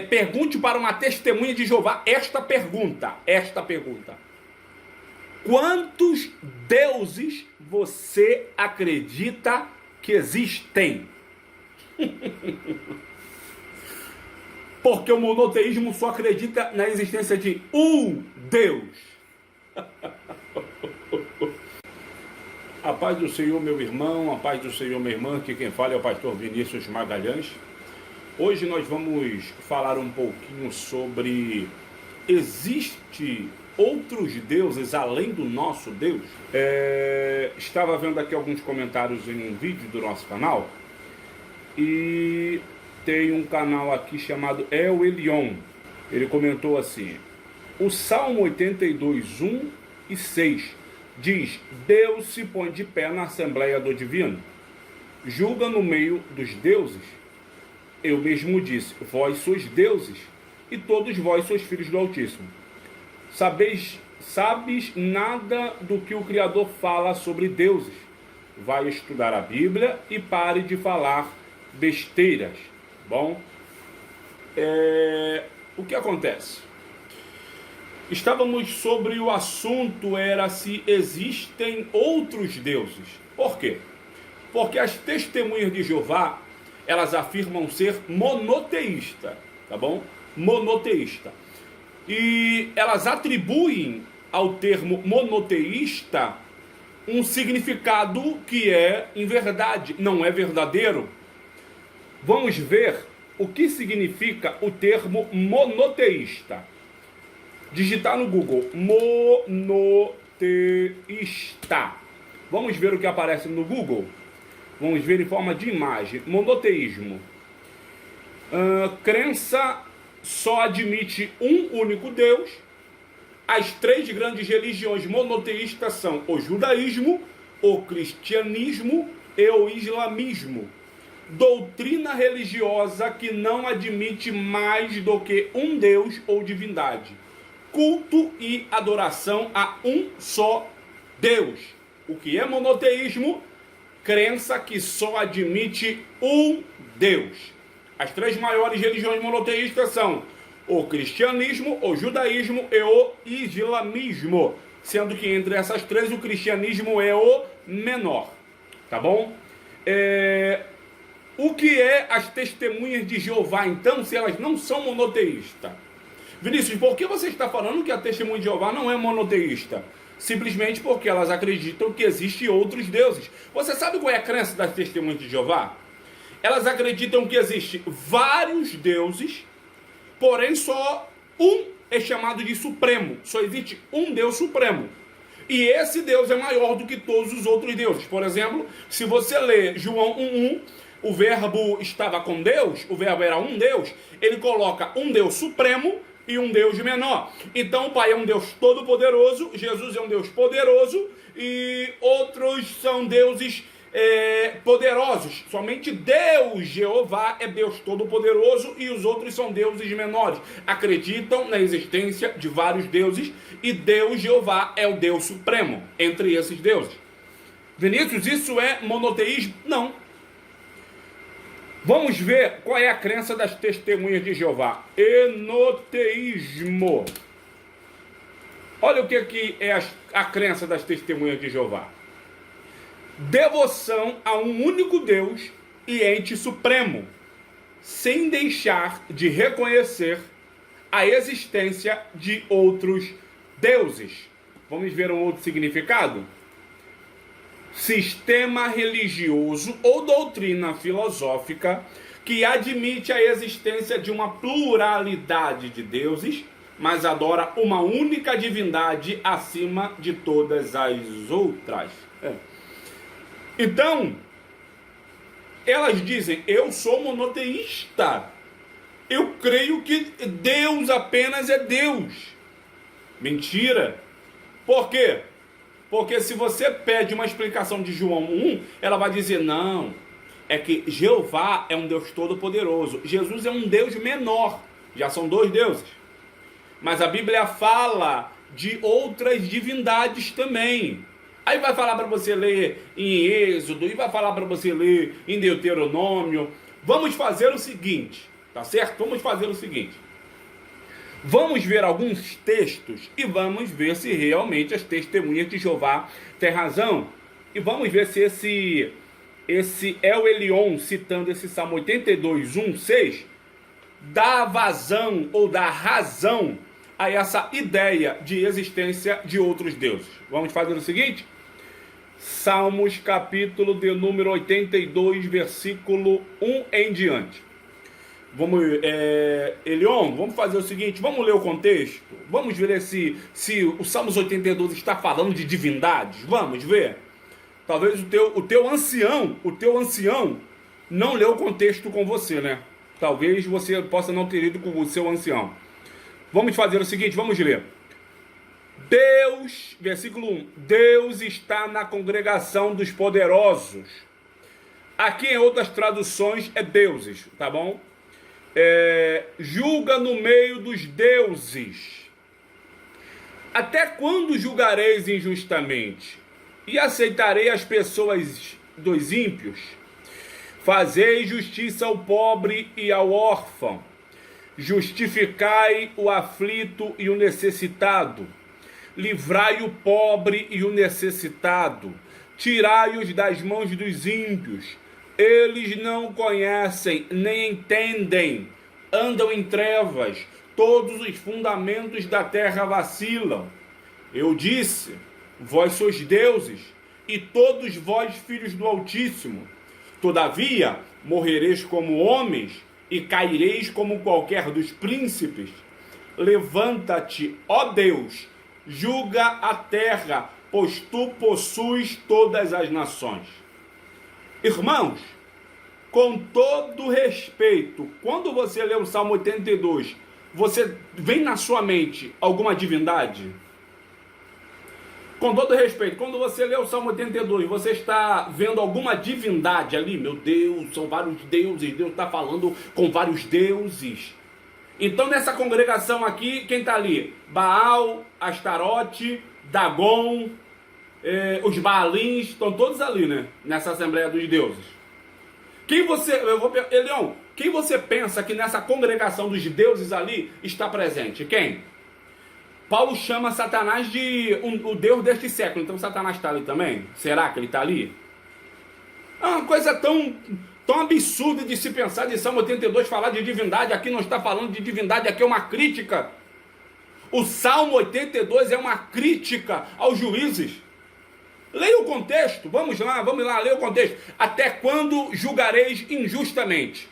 pergunte para uma testemunha de Jeová esta pergunta. Quantos deuses você acredita que existem? Porque o monoteísmo só acredita na existência de um Deus. A paz do Senhor, meu irmão, a paz do Senhor, minha irmã, que quem fala é o pastor Vinícius Magalhães. Hoje nós vamos falar um pouquinho sobre: existe outros deuses além do nosso Deus? Estava vendo aqui alguns comentários em um vídeo do nosso canal, e tem um canal aqui chamado El Elyon. Ele comentou assim: o Salmo 82, 1 e 6 diz: Deus se põe de pé na Assembleia do Divino, julga no meio dos deuses. Eu mesmo disse: vós sois deuses, e todos vós sois filhos do Altíssimo. Sabes nada do que o Criador fala sobre deuses. Vai estudar a Bíblia e pare de falar besteiras. Bom, o que acontece? Estávamos sobre o assunto, era se existem outros deuses. Por quê? Porque as testemunhas de Jeová, elas afirmam ser monoteísta, tá bom? Monoteísta. E elas atribuem ao termo monoteísta um significado que é, em verdade, não é verdadeiro. Vamos ver o que significa o termo monoteísta. Digitar no Google monoteísta. Vamos ver o que aparece no Google. Vamos ver em forma de imagem. Monoteísmo. Crença só admite um único Deus. As três grandes religiões monoteístas são o judaísmo, o cristianismo e o islamismo. Doutrina religiosa que não admite mais do que um Deus ou divindade. Culto e adoração a um só Deus. O que é monoteísmo? Crença que só admite um Deus. As três maiores religiões monoteístas são o cristianismo, o judaísmo e o islamismo, sendo que entre essas três o cristianismo é o menor, tá bom? O que é as testemunhas de Jeová, então, se elas não são monoteístas? Vinícius, por que você está falando que a testemunha de Jeová não é monoteísta? Simplesmente porque elas acreditam que existem outros deuses. Você sabe qual é a crença das testemunhas de Jeová? Elas acreditam que existem vários deuses, porém só um é chamado de supremo. Só existe um Deus supremo. E esse Deus é maior do que todos os outros deuses. Por exemplo, se você ler João 1:1, o verbo estava com Deus, o verbo era um Deus, ele coloca um Deus supremo e um Deus menor. Então o Pai é um Deus todo-poderoso, Jesus é um Deus poderoso, e outros são deuses poderosos. Somente Deus, Jeová, é Deus todo-poderoso, e os outros são deuses menores. Acreditam na existência de vários deuses, e Deus, Jeová, é o Deus supremo entre esses deuses. Vinícius, isso é monoteísmo? Não. Vamos ver qual é a crença das testemunhas de Jeová. Enoteísmo. Olha o que é a crença das testemunhas de Jeová. Devoção a um único Deus e ente supremo, sem deixar de reconhecer a existência de outros deuses. Vamos ver um outro significado? Sistema religioso ou doutrina filosófica que admite a existência de uma pluralidade de deuses, mas adora uma única divindade acima de todas as outras. Então, elas dizem: eu sou monoteísta. Eu creio que Deus apenas é Deus. Mentira. Por quê? Porque se você pede uma explicação de João 1, ela vai dizer: não, é que Jeová é um Deus todo-poderoso. Jesus é um Deus menor. Já são dois deuses. Mas a Bíblia fala de outras divindades também. Aí vai falar para você ler em Êxodo, e vai falar para você ler em Deuteronômio. Vamos fazer o seguinte: Tá certo? Vamos fazer o seguinte. Vamos ver alguns textos e vamos ver se realmente as testemunhas de Jeová têm razão. E vamos ver se esse El Elyon, citando esse Salmo 82, 1, 6, dá vazão ou dá razão a essa ideia de existência de outros deuses. Vamos fazer o seguinte? Salmos, capítulo de número 82, versículo 1 em diante. Vamos, Elion, vamos fazer o seguinte, vamos ler o contexto, vamos ver se o Salmos 82 está falando de divindades, vamos ver. Talvez o teu ancião não leu o contexto com você, né? Talvez você possa não ter ido com o seu ancião. Vamos fazer o seguinte, vamos ler. Deus, versículo 1, Deus está na congregação dos poderosos. Aqui em outras traduções é deuses, tá bom? Julga no meio dos deuses. Até quando julgareis injustamente? E aceitarei as pessoas dos ímpios? Fazei justiça ao pobre e ao órfão. Justificai o aflito e o necessitado. Livrai o pobre e o necessitado. Tirai-os das mãos dos ímpios. Eles não conhecem, nem entendem, andam em trevas, todos os fundamentos da terra vacilam. Eu disse, vós sois deuses, e todos vós filhos do Altíssimo. Todavia, morrereis como homens, e caireis como qualquer dos príncipes. Levanta-te, ó Deus, julga a terra, pois tu possuis todas as nações. Irmãos, com todo respeito, quando você lê o Salmo 82, você vem na sua mente alguma divindade? Com todo respeito, quando você lê o Salmo 82, você está vendo alguma divindade ali? Meu Deus, são vários deuses, Deus está falando com vários deuses. Então nessa congregação aqui, quem está ali? Baal, Astarote, Dagon, os Baalins, estão todos ali, né? Nessa Assembleia dos Deuses. Elion, quem você pensa que nessa congregação dos deuses ali está presente? Quem? Paulo chama Satanás de o Deus deste século. Então Satanás está ali também? Será que ele está ali? É uma coisa tão absurda de se pensar de Salmo 82 falar de divindade. Aqui não está falando de divindade, aqui é uma crítica. O Salmo 82 é uma crítica aos juízes. Leia o contexto, vamos lá, leia o contexto. Até quando julgareis injustamente?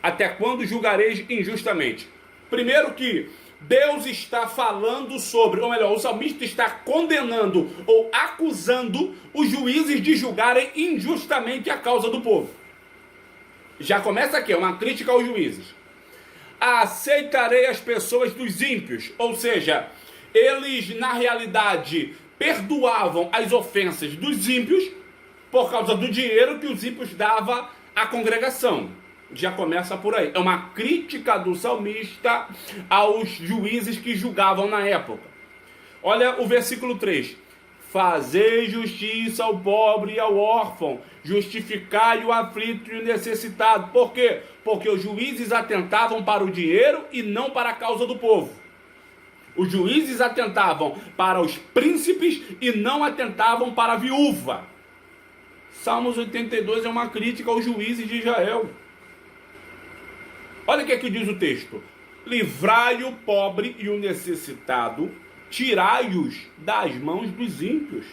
Até quando julgareis injustamente? Primeiro que Deus está falando sobre, ou melhor, o salmista está condenando ou acusando os juízes de julgarem injustamente a causa do povo. Já começa aqui, é uma crítica aos juízes. Aceitarei as pessoas dos ímpios, ou seja, eles na realidade perdoavam as ofensas dos ímpios por causa do dinheiro que os ímpios davam à congregação. Já começa por aí. É uma crítica do salmista aos juízes que julgavam na época. Olha o versículo 3. Fazei justiça ao pobre e ao órfão, justificai o aflito e o necessitado. Por quê? Porque os juízes atentavam para o dinheiro e não para a causa do povo. Os juízes atentavam para os príncipes e não atentavam para a viúva. Salmos 82 é uma crítica aos juízes de Israel. Olha o que aqui diz o texto. Livrai o pobre e o necessitado, tirai-os das mãos dos ímpios.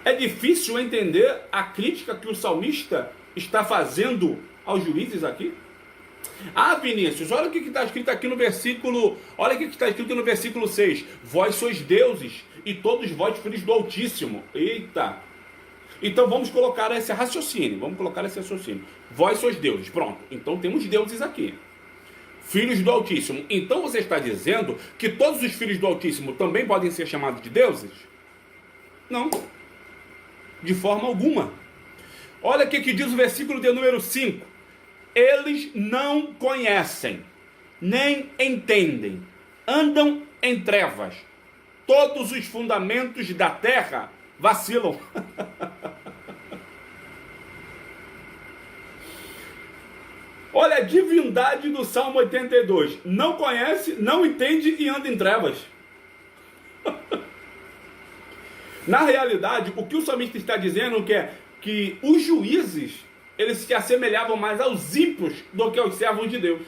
É difícil entender a crítica que o salmista está fazendo aos juízes aqui? Ah, Vinícius, olha o que está escrito aqui no versículo. Olha o que está escrito no versículo 6. Vós sois deuses, e todos vós filhos do Altíssimo. Eita! Então vamos colocar esse raciocínio. Vós sois deuses. Pronto. Então temos deuses aqui. Filhos do Altíssimo. Então você está dizendo que todos os filhos do Altíssimo também podem ser chamados de deuses? Não. De forma alguma. Olha o que diz o versículo de número 5. Eles não conhecem, nem entendem, andam em trevas. Todos os fundamentos da terra vacilam. Olha a divindade do Salmo 82. Não conhece, não entende e anda em trevas. Na realidade, o que o salmista está dizendo é que os juízes, eles se assemelhavam mais aos ímpios do que aos servos de Deus.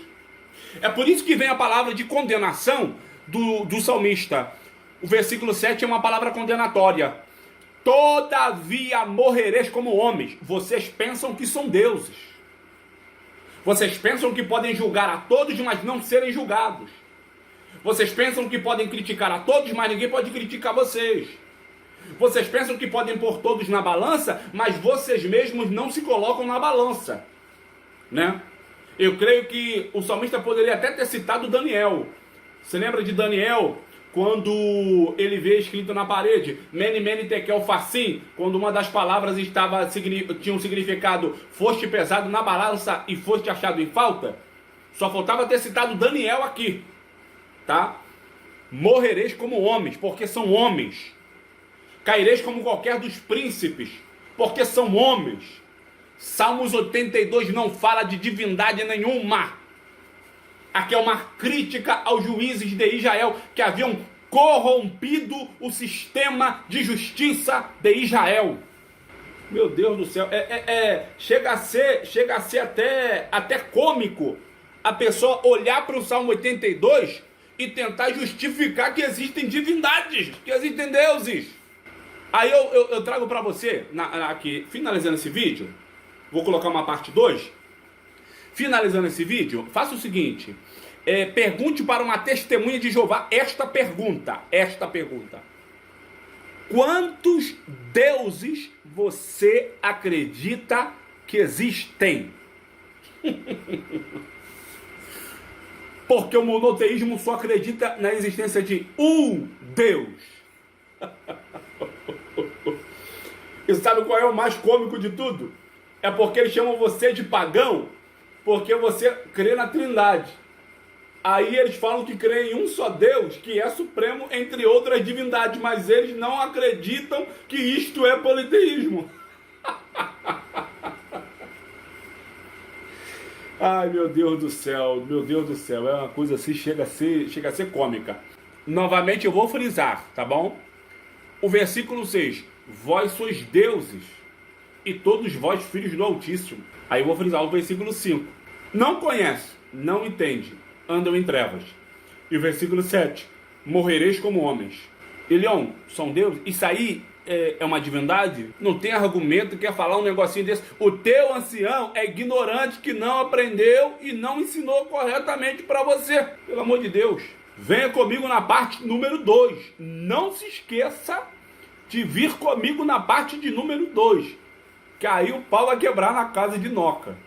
É por isso que vem a palavra de condenação do salmista. O versículo 7 é uma palavra condenatória. Todavia morrereis como homens. Vocês pensam que são deuses. Vocês pensam que podem julgar a todos, mas não serem julgados. Vocês pensam que podem criticar a todos, mas ninguém pode criticar vocês. Vocês pensam que podem pôr todos na balança, mas vocês mesmos não se colocam na balança, né? Eu creio que o salmista poderia até ter citado Daniel. Você lembra de Daniel, quando ele vê escrito na parede, Mene, Mene, Tekel, Farsim, quando uma das palavras tinha um significado, foste pesado na balança e foste achado em falta? Só faltava ter citado Daniel aqui, tá? Morrereis como homens, porque são homens. Caireis como qualquer dos príncipes, porque são homens. Salmos 82 não fala de divindade nenhuma. Aqui é uma crítica aos juízes de Israel que haviam corrompido o sistema de justiça de Israel. Meu Deus do céu, chega a ser até cômico a pessoa olhar para o Salmo 82 e tentar justificar que existem divindades, que existem deuses. Aí eu trago para você, aqui, finalizando esse vídeo, vou colocar uma parte 2. Finalizando esse vídeo, faça o seguinte, pergunte para uma testemunha de Jeová esta pergunta. Quantos deuses você acredita que existem? Porque o monoteísmo só acredita na existência de um Deus. E sabe qual é o mais cômico de tudo? É porque eles chamam você de pagão, porque você crê na Trindade. Aí eles falam que crê em um só Deus, que é supremo entre outras divindades, mas eles não acreditam que isto é politeísmo. Ai, meu Deus do céu, é uma coisa assim, chega a ser cômica. Novamente eu vou frisar, tá bom? O versículo 6, vós sois deuses, e todos vós filhos do Altíssimo. Aí eu vou frisar o versículo 5, não conhece, não entende, andam em trevas. E o versículo 7, morrereis como homens. E Leão, são deuses? Isso aí é uma divindade? Não tem argumento, quer falar um negocinho desse? O teu ancião é ignorante, que não aprendeu e não ensinou corretamente para você. Pelo amor de Deus. Venha comigo na parte número 2. Não se esqueça de vir comigo na parte de número 2. Que aí o pau vai quebrar na casa de Noca.